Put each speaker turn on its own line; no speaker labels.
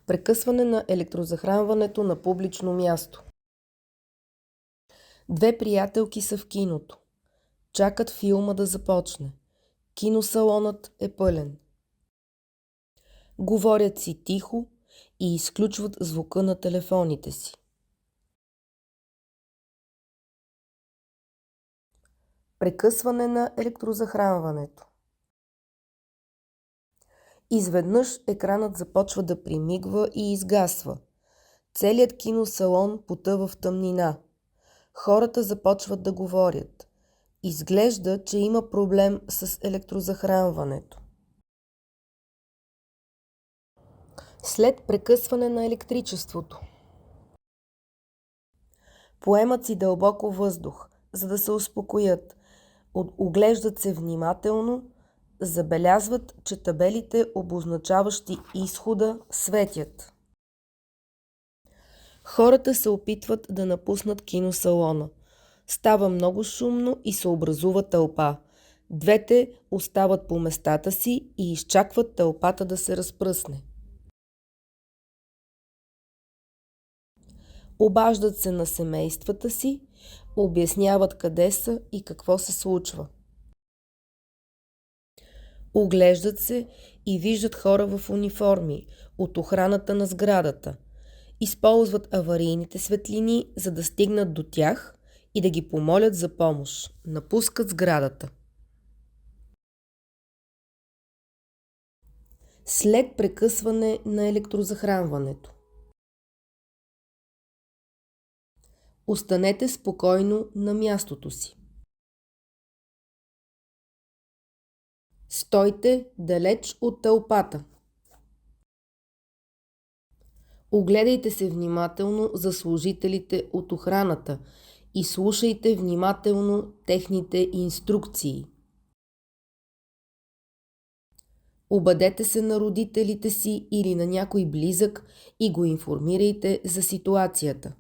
Прекъсване на електрозахранването на публично място. Две приятелки са в киното. Чакат филма да започне. Киносалонът е пълен. Говорят си тихо и изключват звука на телефоните си. Прекъсване на електрозахранването. Изведнъж екранът започва да примигва и изгасва. Целият киносалон потъва в тъмнина. Хората започват да говорят. Изглежда, че има проблем с електрозахранването. След прекъсване на електричеството. Поемат си дълбоко въздух, за да се успокоят. Оглеждат се внимателно, забелязват, че табелите, обозначаващи изхода, светят. Хората се опитват да напуснат киносалона. Става много шумно и се образува тълпа. Двете остават по местата си и изчакват тълпата да се разпръсне. Обаждат се на семействата си, обясняват къде са и какво се случва. Оглеждат се и виждат хора в униформи от охраната на сградата. Използват аварийните светлини, за да стигнат до тях и да ги помолят за помощ. Напускат сградата. След прекъсване на електрозахранването. Останете спокойно на мястото си. Стойте далеч от тълпата. Огледайте се внимателно за служителите от охраната и слушайте внимателно техните инструкции. Обадете се на родителите си или на някой близък и го информирайте за ситуацията.